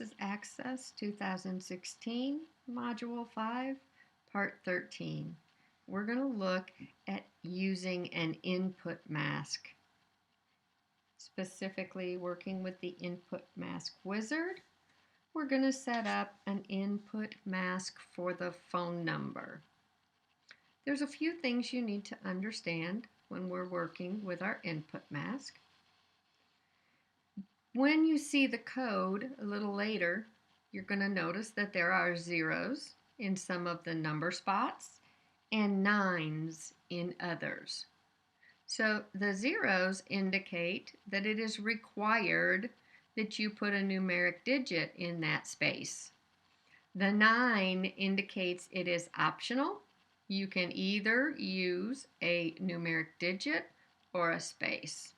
This is Access 2016, Module 5, Part 13. We're going to look at using an input mask, specifically working with the input mask wizard. We're going to set up an input mask for the phone number. There's a few things you need to understand when we're working with our input mask. When you see the code a little later, you're going to notice that there are zeros in some of the number spots and nines in others. So the zeros indicate that it is required that you put a numeric digit in that space. The 9 indicates it is optional. You can either use a numeric digit or a space.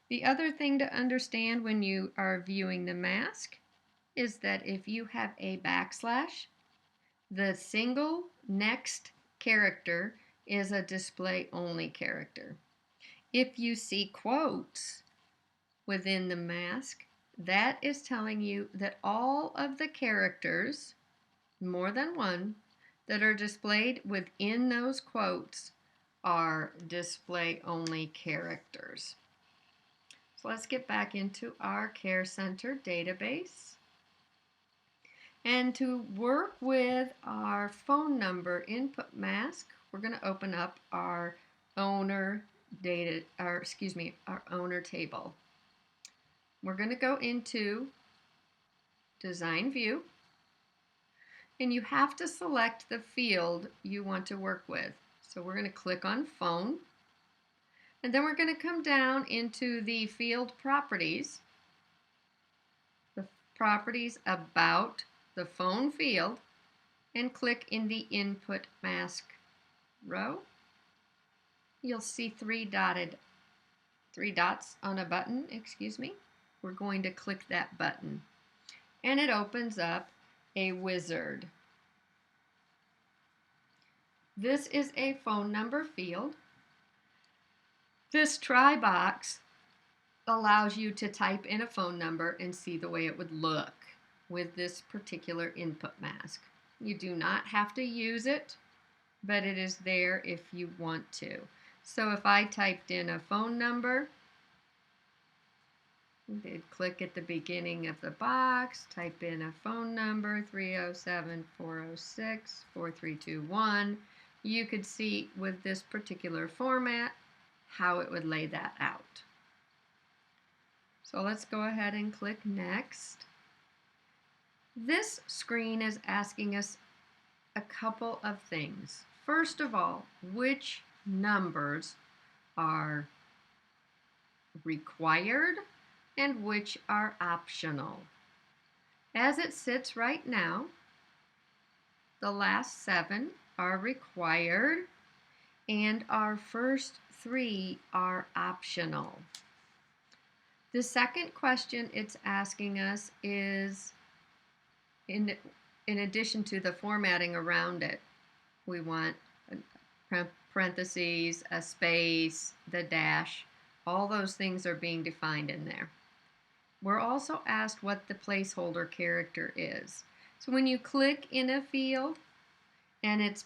The other thing to understand when you are viewing the mask is that if you have a backslash, the single next character is a display-only character. If you see quotes within the mask, that is telling you that all of the characters, more than one, that are displayed within those quotes are display-only characters. So let's get back into our Care Center database. And to work with our phone number input mask, we're going to open up our owner owner table. We're going to go into Design View, and you have to select the field you want to work with. So we're going to click on Phone. And then we're going to come down into the field properties, the properties about the phone field, and click in the input mask row. You'll see three dots on a button, We're going to click that button, and it opens up a wizard. This is a phone number field. This try box allows you to type in a phone number and see the way it would look with this particular input mask. You do not have to use it, but it is there if you want to. So if I typed in a phone number, they'd click at the beginning of the box, type in a phone number, 307-406-4321. You could see with this particular format how it would lay that out. So let's go ahead and click Next. This screen is asking us a couple of things. First of all, which numbers are required and which are optional. As it sits right now, the last 7 are required and our first 3 are optional. The second question it's asking us is, in addition to the formatting around it, we want parentheses, a space, the dash, all those things are being defined in there. We're also asked what the placeholder character is. So when you click in a field and it's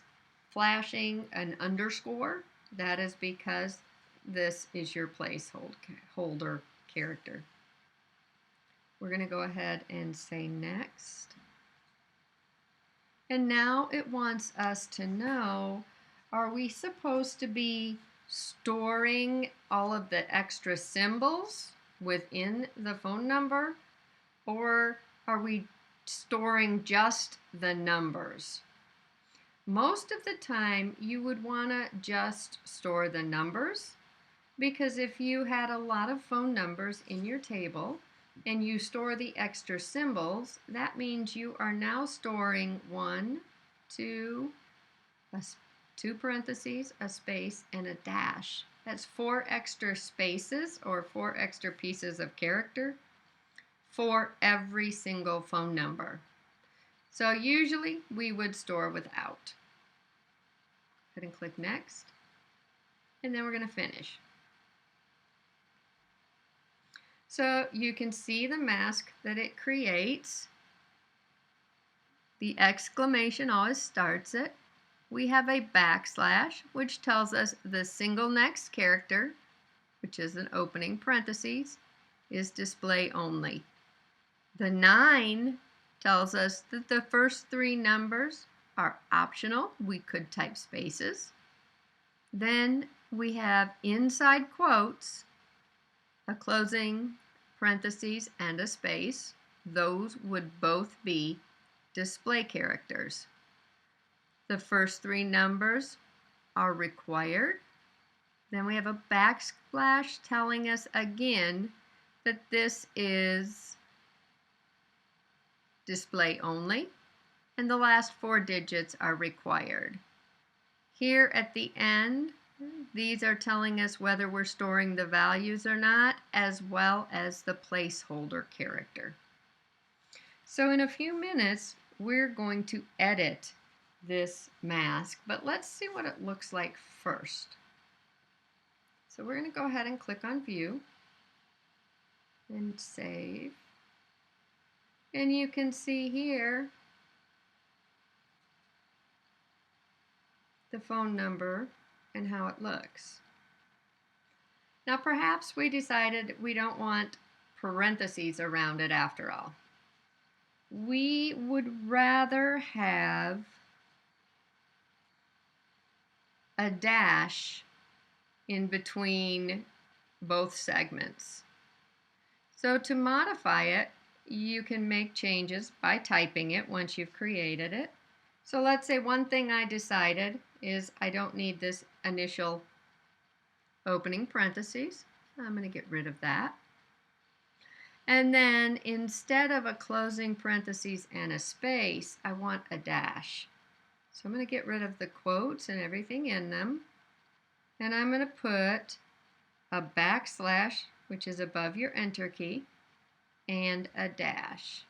flashing an underscore, that is because this is your placeholder character. We're going to go ahead and say Next. And now it wants us to know, are we supposed to be storing all of the extra symbols within the phone number, or are we storing just the numbers? Most of the time you would want to just store the numbers, because if you had a lot of phone numbers in your table and you store the extra symbols, that means you are now storing 1, 2 parentheses, a space, and a dash. That's 4 extra spaces or 4 extra pieces of character for every single phone number. So usually we would store without. Go ahead and click Next, and then we're going to finish. So you can see the mask that it creates. The exclamation always starts it. We have a backslash, which tells us the single next character, which is an opening parentheses, is display only. The 9 tells us that the first 3 numbers are optional. We could type spaces. Then we have inside quotes, a closing parentheses and a space. Those would both be display characters. The first 3 numbers are required. Then we have a backslash telling us again that this is display only, and the last 4 digits are required. Here at the end, these are telling us whether we're storing the values or not, as well as the placeholder character. So in a few minutes, we're going to edit this mask, but let's see what it looks like first. So we're going to go ahead and click on View and Save. And you can see here the phone number and how it looks. Now perhaps we decided we don't want parentheses around it after all. We would rather have a dash in between both segments. So to modify it, you can make changes by typing it once you've created it. So let's say one thing I decided is I don't need this initial opening parentheses. I'm going to get rid of that. And then instead of a closing parentheses and a space, I want a dash. So I'm going to get rid of the quotes and everything in them. And I'm going to put a backslash, which is above your enter key, and a dash.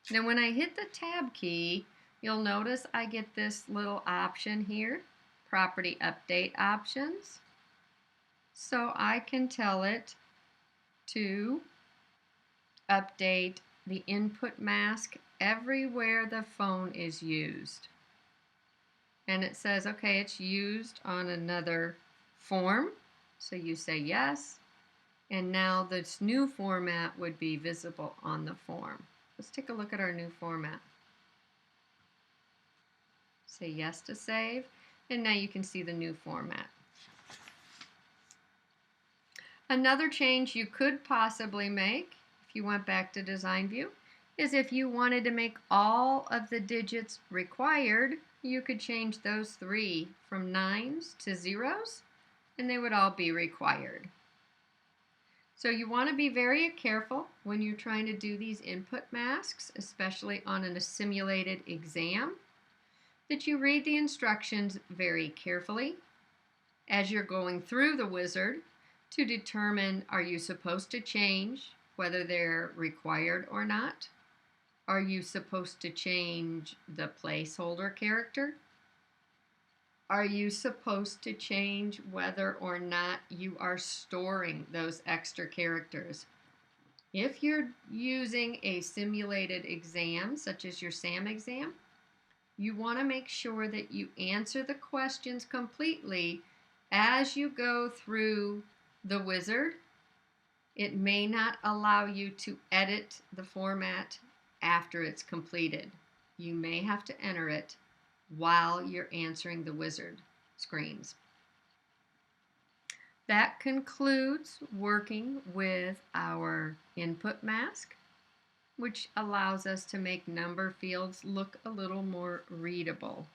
Now when I hit the tab key, you'll notice I get this little option here, property update options. So I can tell it to update the input mask everywhere the phone is used. And it says, okay, it's used on another form. So you say yes. And now this new format would be visible on the form. Let's take a look at our new format. Say yes to save. And now you can see the new format. Another change you could possibly make, if you went back to Design View, is if you wanted to make all of the digits required, you could change those 3 from 9s to 0s, and they would all be required. So you want to be very careful when you're trying to do these input masks, especially on a simulated exam, that you read the instructions very carefully as you're going through the wizard to determine, are you supposed to change whether they're required or not? Are you supposed to change the placeholder character? Are you supposed to change whether or not you are storing those extra characters? If you're using a simulated exam, such as your SAM exam, you want to make sure that you answer the questions completely as you go through the wizard. It may not allow you to edit the format after it's completed. You may have to enter it while you're answering the wizard screens. That concludes working with our input mask, which allows us to make number fields look a little more readable.